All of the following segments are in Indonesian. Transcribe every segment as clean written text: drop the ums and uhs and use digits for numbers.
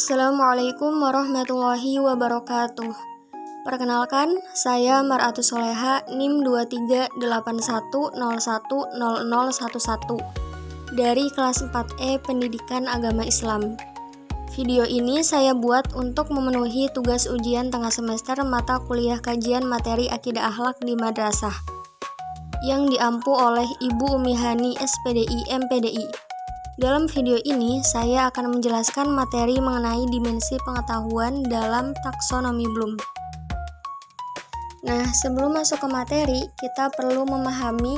Assalamualaikum warahmatullahi wabarakatuh. Perkenalkan, saya Mar'atus Soleha, NIM 2381010011 dari kelas 4E Pendidikan Agama Islam. Video ini saya buat untuk memenuhi tugas ujian tengah semester mata kuliah kajian materi akidah akhlak di madrasah yang diampu oleh Ibu Umi Hani SPDI MPDI. Dalam video ini, saya akan menjelaskan materi mengenai dimensi pengetahuan dalam taksonomi Bloom. Nah, sebelum masuk ke materi, kita perlu memahami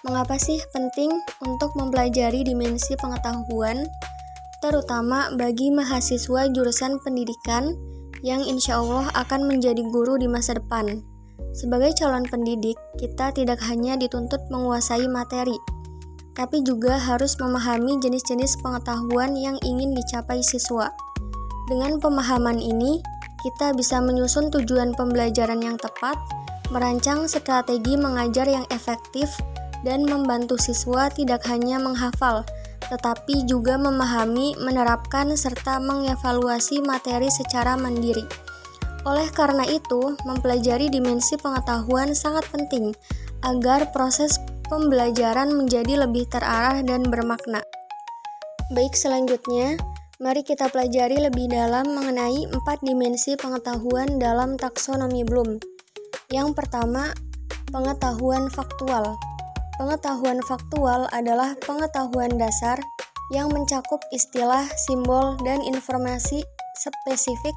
mengapa sih penting untuk mempelajari dimensi pengetahuan, terutama bagi mahasiswa jurusan pendidikan yang insya Allah akan menjadi guru di masa depan. Sebagai calon pendidik, kita tidak hanya dituntut menguasai materi, tapi juga harus memahami jenis-jenis pengetahuan yang ingin dicapai siswa. Dengan pemahaman ini, kita bisa menyusun tujuan pembelajaran yang tepat, merancang strategi mengajar yang efektif, dan membantu siswa tidak hanya menghafal, tetapi juga memahami, menerapkan, serta mengevaluasi materi secara mandiri. Oleh karena itu, mempelajari dimensi pengetahuan sangat penting agar proses pembelajaran menjadi lebih terarah dan bermakna. Baik, selanjutnya, mari kita pelajari lebih dalam mengenai 4 dimensi pengetahuan dalam taksonomi Bloom. Yang pertama, pengetahuan faktual. Pengetahuan faktual adalah pengetahuan dasar yang mencakup istilah, simbol, dan informasi spesifik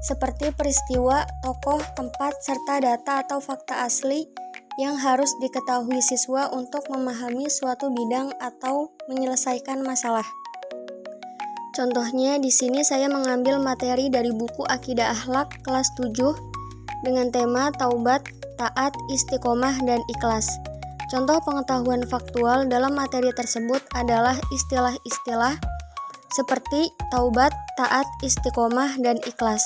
seperti peristiwa, tokoh, tempat, serta data atau fakta asli yang harus diketahui siswa untuk memahami suatu bidang atau menyelesaikan masalah. Contohnya, di sini saya mengambil materi dari buku Akidah Akhlak kelas 7 dengan tema Taubat, Taat, Istiqomah, dan Ikhlas. Contoh pengetahuan faktual dalam materi tersebut adalah istilah-istilah seperti taubat, taat, istiqomah, dan ikhlas.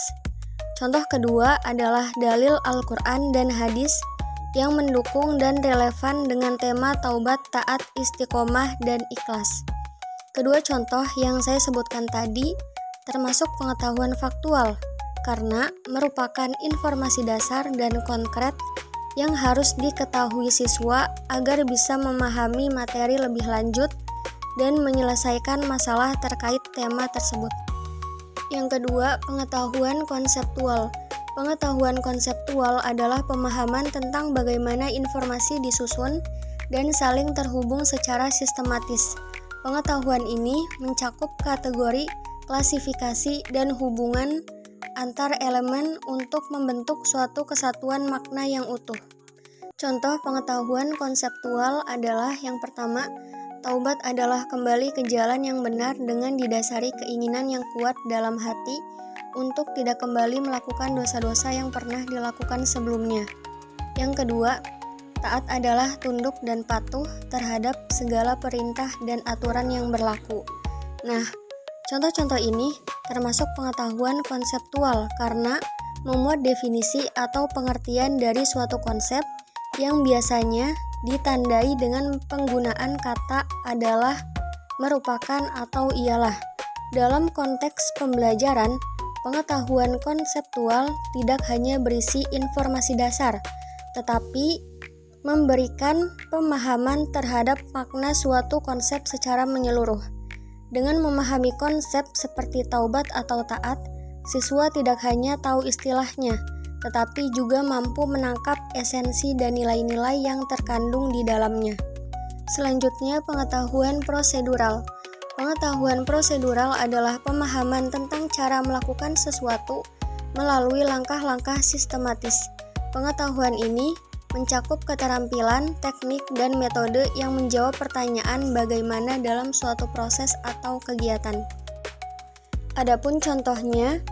Contoh kedua adalah dalil Al-Quran dan hadis yang mendukung dan relevan dengan tema taubat, taat, istiqomah, dan ikhlas. Kedua contoh yang saya sebutkan tadi termasuk pengetahuan faktual karena merupakan informasi dasar dan konkret yang harus diketahui siswa agar bisa memahami materi lebih lanjut dan menyelesaikan masalah terkait tema tersebut. Yang kedua, pengetahuan konseptual. Pengetahuan konseptual adalah pemahaman tentang bagaimana informasi disusun dan saling terhubung secara sistematis. Pengetahuan ini mencakup kategori, klasifikasi, dan hubungan antar elemen untuk membentuk suatu kesatuan makna yang utuh. Contoh pengetahuan konseptual adalah yang pertama, taubat adalah kembali ke jalan yang benar dengan didasari keinginan yang kuat dalam hati untuk tidak kembali melakukan dosa-dosa yang pernah dilakukan sebelumnya. Yang kedua, taat adalah tunduk dan patuh terhadap segala perintah dan aturan yang berlaku. Nah, contoh-contoh ini termasuk pengetahuan konseptual karena memuat definisi atau pengertian dari suatu konsep yang biasanya ditandai dengan penggunaan kata adalah, merupakan, atau ialah. Dalam konteks pembelajaran, pengetahuan konseptual tidak hanya berisi informasi dasar, tetapi memberikan pemahaman terhadap makna suatu konsep secara menyeluruh. Dengan memahami konsep seperti taubat atau taat, siswa tidak hanya tahu istilahnya, tetapi juga mampu menangkap esensi dan nilai-nilai yang terkandung di dalamnya. Selanjutnya, pengetahuan prosedural. Pengetahuan prosedural adalah pemahaman tentang cara melakukan sesuatu melalui langkah-langkah sistematis. Pengetahuan ini mencakup keterampilan, teknik, dan metode yang menjawab pertanyaan bagaimana dalam suatu proses atau kegiatan. Adapun contohnya,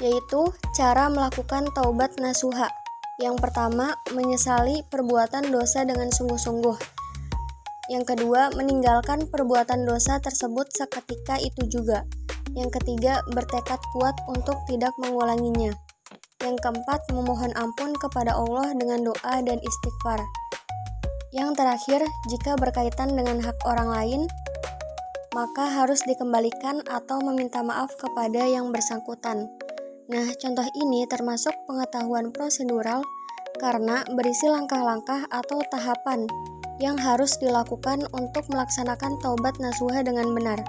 yaitu cara melakukan taubat nasuha. Yang pertama, menyesali perbuatan dosa dengan sungguh-sungguh. Yang kedua, meninggalkan perbuatan dosa tersebut seketika itu juga. Yang ketiga, bertekad kuat untuk tidak mengulanginya. Yang keempat, memohon ampun kepada Allah dengan doa dan istighfar. Yang terakhir, jika berkaitan dengan hak orang lain, maka harus dikembalikan atau meminta maaf kepada yang bersangkutan. Nah, contoh ini termasuk pengetahuan prosedural karena berisi langkah-langkah atau tahapan yang harus dilakukan untuk melaksanakan taubat nasuha dengan benar.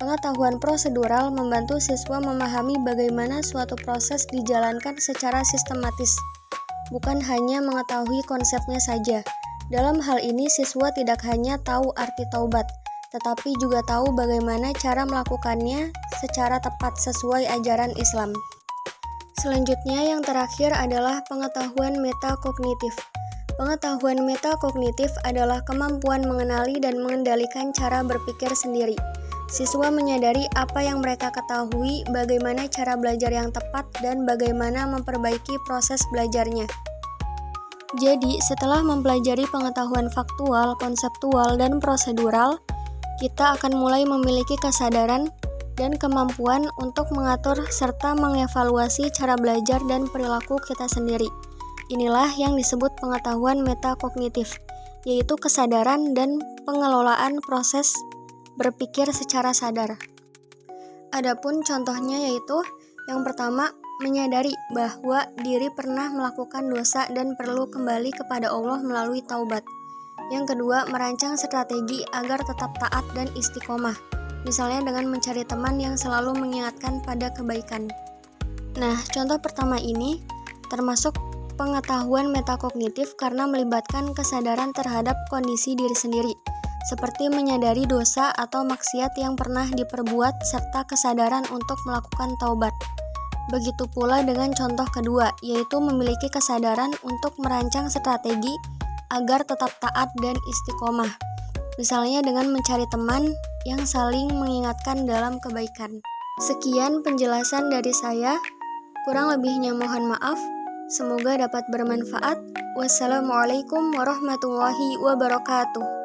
Pengetahuan prosedural membantu siswa memahami bagaimana suatu proses dijalankan secara sistematis, bukan hanya mengetahui konsepnya saja. Dalam hal ini, siswa tidak hanya tahu arti taubat, tetapi juga tahu bagaimana cara melakukannya secara tepat sesuai ajaran Islam. Selanjutnya, yang terakhir adalah pengetahuan metakognitif. Pengetahuan metakognitif adalah kemampuan mengenali dan mengendalikan cara berpikir sendiri. Siswa menyadari apa yang mereka ketahui, bagaimana cara belajar yang tepat, dan bagaimana memperbaiki proses belajarnya. Jadi, setelah mempelajari pengetahuan faktual, konseptual, dan prosedural, kita akan mulai memiliki kesadaran dan kemampuan untuk mengatur serta mengevaluasi cara belajar dan perilaku kita sendiri. Inilah yang disebut pengetahuan metakognitif, yaitu kesadaran dan pengelolaan proses berpikir secara sadar. Adapun contohnya yaitu yang pertama, menyadari bahwa diri pernah melakukan dosa dan perlu kembali kepada Allah melalui taubat. Yang kedua, merancang strategi agar tetap taat dan istiqomah, misalnya dengan mencari teman yang selalu mengingatkan pada kebaikan. Nah, contoh pertama ini termasuk pengetahuan metakognitif karena melibatkan kesadaran terhadap kondisi diri sendiri, seperti menyadari dosa atau maksiat yang pernah diperbuat serta kesadaran untuk melakukan taubat. Begitu pula dengan contoh kedua, yaitu memiliki kesadaran untuk merancang strategi agar tetap taat dan istiqomah, misalnya dengan mencari teman yang saling mengingatkan dalam kebaikan. Sekian penjelasan dari saya, kurang lebihnya mohon maaf, semoga dapat bermanfaat. Wassalamualaikum warahmatullahi wabarakatuh.